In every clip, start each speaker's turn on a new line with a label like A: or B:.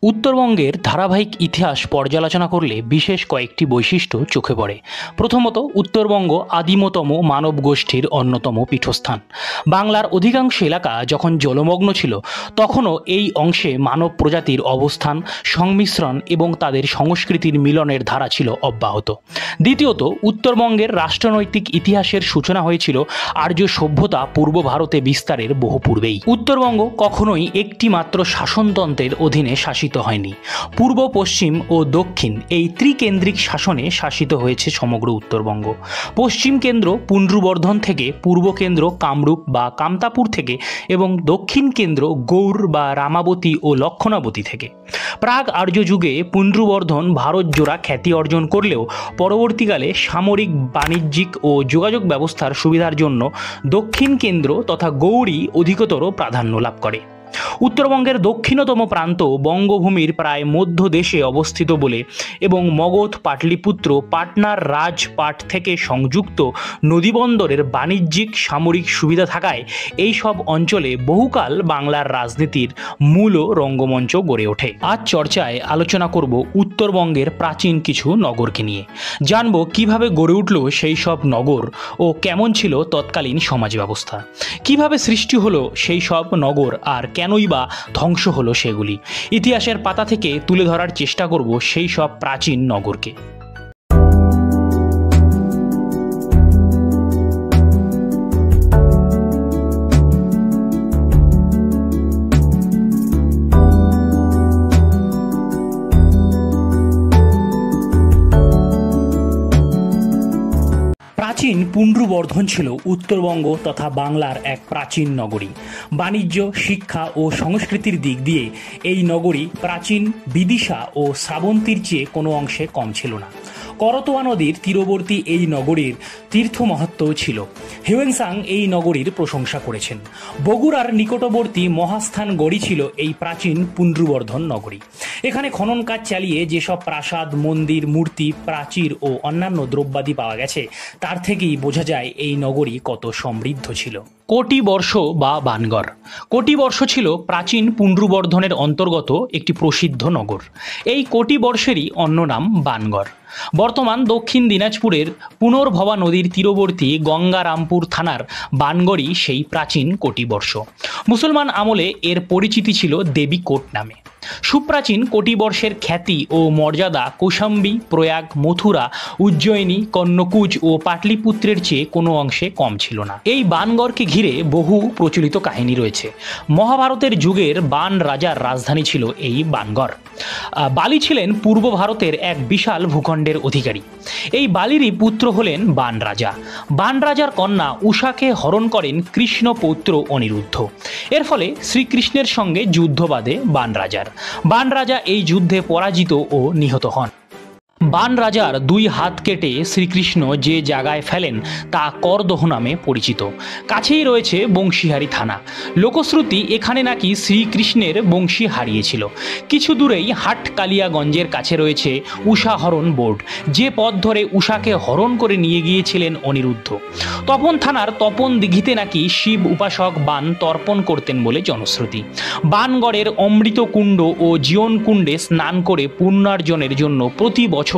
A: উত্তরবঙ্গের ধারাবাহিক ইতিহাস পর্যালোচনা করলে বিশেষ কয়েকটি বৈশিষ্ট্য চোখে পড়ে। প্রথমত, উত্তরবঙ্গ আদিমতম মানব গোষ্ঠীর অন্যতম পীঠস্থান। বাংলার অধিকাংশ এলাকা যখন জলমগ্ন ছিল, তখনও এই অংশে মানব প্রজাতির অবস্থান, সংমিশ্রণ এবং তাদের সংস্কৃতির মিলনের ধারা ছিল অব্যাহত। দ্বিতীয়ত, উত্তরবঙ্গের রাষ্ট্রনৈতিক ইতিহাসের সূচনা হয়েছিল আর্য সভ্যতা পূর্ব ভারতে বিস্তারের বহু পূর্বেই। উত্তরবঙ্গ কখনোই একটি মাত্র শাসনতন্ত্রের অধীনে শাসিত হয়নি। পূর্ব, পশ্চিম ও দক্ষিণ এই ত্রিকেন্দ্রিক শাসনে শাসিত হয়েছে সমগ্র উত্তরবঙ্গ। পশ্চিম কেন্দ্র পুন্ড্রবর্ধন থেকে, পূর্ব কেন্দ্র কামরূপ বা কামতাপুর থেকে এবং দক্ষিণ কেন্দ্র গৌড় বা রামাবতী ও লক্ষণাবতী থেকে। প্রাগ আর্য যুগে পুন্ড্রবর্ধন ভারত জোড়া খ্যাতি অর্জন করলেও পরবর্তীকালে সামরিক, বাণিজ্যিক ও যোগাযোগ ব্যবস্থার সুবিধার জন্য দক্ষিণ কেন্দ্র তথা গৌড়ই অধিকতর প্রাধান্য লাভ করে। উত্তরবঙ্গের দক্ষিণতম প্রান্ত বঙ্গভূমির প্রায় মধ্য দেশে অবস্থিত বলে এবং মগধ, পাটলিপুত্র, পাটনার রাজপাট থেকে সংযুক্ত নদীবন্দরের বাণিজ্যিক, সামরিক সুবিধা থাকায় এই সব অঞ্চলে বহুকাল বাংলার রাজনীতির মূল রঙ্গমঞ্চ গড়ে ওঠে। আজ চর্চায় আলোচনা করব উত্তরবঙ্গের প্রাচীন কিছু নগরকে নিয়ে। জানব কিভাবে গড়ে উঠল সেই সব নগর ও কেমন ছিল তৎকালীন সমাজ ব্যবস্থা, কিভাবে সৃষ্টি হলো সেই সব নগর আর কেনই বা ধ্বংস হলো সেগুলি। ইতিহাসের পাতা থেকে তুলে ধরার চেষ্টা করব সেই সব প্রাচীন নগরকে। প্রাচীন পুন্ড্রবর্ধন ছিল উত্তরবঙ্গ তথা বাংলার এক প্রাচীন নগরী। বাণিজ্য, শিক্ষা ও সংস্কৃতির দিক দিয়ে এই নগরী প্রাচীন বিদিশা ও শ্রাবন্তীর চেয়ে কোনো অংশে কম ছিল না। করতোয়া নদীর তীরবর্তী এই নগরীর তীর্থ মাহাত্ম্যও ছিল। হিউয়েন-সাং এই নগরীর প্রশংসা করেছেন। বগুড়ার নিকটবর্তী মহাস্থান গড়ি ছিল এই প্রাচীন পুন্ড্রবর্ধন নগরী। এখানে খনন কাজ চালিয়ে যেসব প্রাসাদ, মন্দির, মূর্তি, প্রাচীর ও অন্যান্য দ্রব্যাদি পাওয়া গেছে, তার থেকেই বোঝা যায় এই নগরী কত সমৃদ্ধ ছিল। কোটিবর্ষ বা বানগড়। কোটিবর্ষ ছিল প্রাচীন পুন্ড্রবর্ধনের অন্তর্গত একটি প্রসিদ্ধ নগর। এই কোটিবর্ষেরই অন্য নাম বানগড়। বর্তমান দক্ষিণ দিনাজপুরের পুনর্ভবা নদীর তীরবর্তী গঙ্গারামপুর থানার বানগড়ই সেই প্রাচীন কোটিবর্ষ। মুসলমান আমলে এর পরিচিতি ছিল দেবী কোট নামে। সুপ্রাচীন কোটিবর্ষের খ্যাতি ও মর্যাদা কৌশাম্বী, প্রয়াগ, মথুরা, উজ্জয়িনী, কন্যকুজ ও পাটলিপুত্রের চেয়ে কোনো অংশে কম ছিল না। এই বানগড়কে ঘিরে বহু প্রচলিত কাহিনী রয়েছে। মহাভারতের যুগের বান রাজার রাজধানী ছিল এই বানগড়। বালি ছিলেন পূর্ব ভারতের এক বিশাল ভূখণ্ডের অধিকারী। এই বালিরই পুত্র হলেন বান রাজা। বান রাজার কন্যা উষাকে হরণ করেন কৃষ্ণ পৌত্র অনিরুদ্ধ। এর ফলে শ্রীকৃষ্ণের সঙ্গে যুদ্ধ বাধে বান রাজার। বান রাজা এই যুদ্ধে পরাজিত ও নিহত হন। বান রাজার দুই হাত কেটে শ্রীকৃষ্ণ যে জায়গায় ফেলেন তা করদহ নামে পরিচিত। কাছেই রয়েছে বংশীহারি থানা। লোকশ্রুতি এখানে নাকি শ্রীকৃষ্ণের বংশী হারিয়েছিল। কিছু দূরেই হাটকালিয়াগঞ্জের কাছে রয়েছে উষা হরণ বোর্ড, যে পথ ধরে উষাকে হরণ করে নিয়ে গিয়েছিলেন অনিরুদ্ধ। তপন থানার তপন দিঘিতে নাকি শিব উপাসক বান তর্পণ করতেন বলে জনশ্রুতি। বানগড়ের অমৃত কুণ্ড ও জীবন কুণ্ডে স্নান করে পুণ্যার্জনের জন্য প্রতি বছর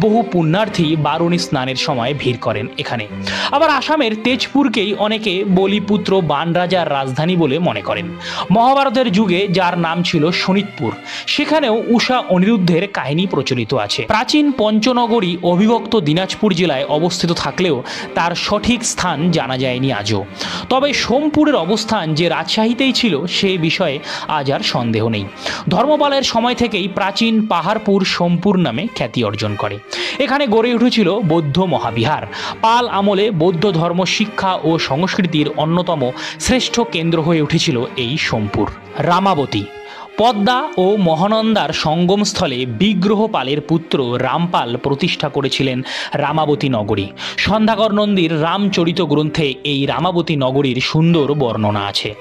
A: বহু পুণ্যার্থী বারুণী স্নানের সময় ভিড় করেন এখানে। আবার আসামের তেজপুরকেই অনেকে বলিপুত্র বান রাজার রাজধানী বলে মনে করেন। মহাভারতের যুগে যার নাম ছিল শোণিতপুর, সেখানেও উষা অনিরুদ্ধের কাহিনী প্রচলিত আছে। প্রাচীন পঞ্চনগরী অবিভক্ত দিনাজপুর জেলায় অবস্থিত থাকলেও তার সঠিক স্থান জানা যায়নি আজও। তবে সোমপুরের অবস্থান যে রাজশাহীতেই ছিল সে বিষয়ে আজ আর সন্দেহ নেই। ধর্মপালের সময় থেকেই প্রাচীন পাহাড়পুর সোমপুর নামে খ্যাতি অর্জন করে। এখানে গড়ে উঠেছিল বৌদ্ধ মহাবিহার। পাল আমলে বৌদ্ধ ধর্ম শিক্ষা ও সংস্কৃতির অন্যতম শ্রেষ্ঠ কেন্দ্র হয়ে উঠেছিল এই সোমপুর। রামাবতী। পদ্মা ও মহানন্দার সঙ্গমস্থলে বিগ্রহপালের পুত্র রামপাল প্রতিষ্ঠা করেছিলেন রামাবতী নগরী। সন্ধ্যাকর নন্দীর রামচরিত গ্রন্থে এই রামাবতী নগরীর সুন্দর বর্ণনা আছে।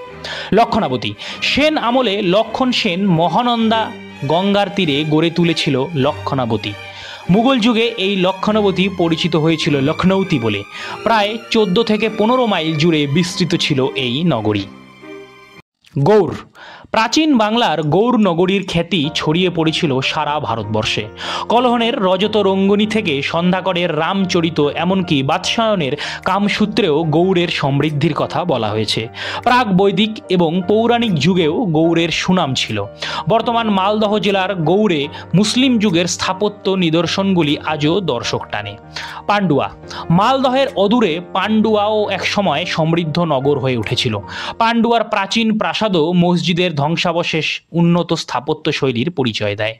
A: লক্ষণাবতী। সেন আমলে লক্ষণ সেন মহানন্দা গঙ্গার তীরে গড়ে তুলেছিল লক্ষণাবতী। মুঘল যুগে এই লক্ষণাবতী পরিচিত হয়েছিল লখনৌতি বলে। প্রায় 14 থেকে 15 মাইল জুড়ে বিস্তৃত ছিল এই নগরী। গৌড়। প্রাচীন বাংলার গৌড় নগরীর খ্যাতি ছড়িয়ে পড়েছিল সারা ভারতবর্ষে। কলহনের রজত রঙ্গনী থেকে সন্ধ্যাকরের রামচরিত এমনকি বাৎসায়নের কামসূত্রেও গৌড়ের সমৃদ্ধির কথা বলা হয়েছে। প্রাক বৈদিক এবং পৌরাণিক যুগেও গৌড়ের সুনাম ছিল। বর্তমান মালদহ জেলার গৌড়ে মুসলিম যুগের স্থাপত্য নিদর্শনগুলি আজও দর্শক টানে। পান্ডুয়া, মালদহের অদূরে পান্ডুয়াও একসময় সমৃদ্ধ নগর হয়ে উঠেছিল। পান্ডুয়ার প্রাচীন প্রাসাদও মসজিদের ধ্বংসাবশেষ উন্নত স্থাপত্য শৈলীর পরিচয় দেয়।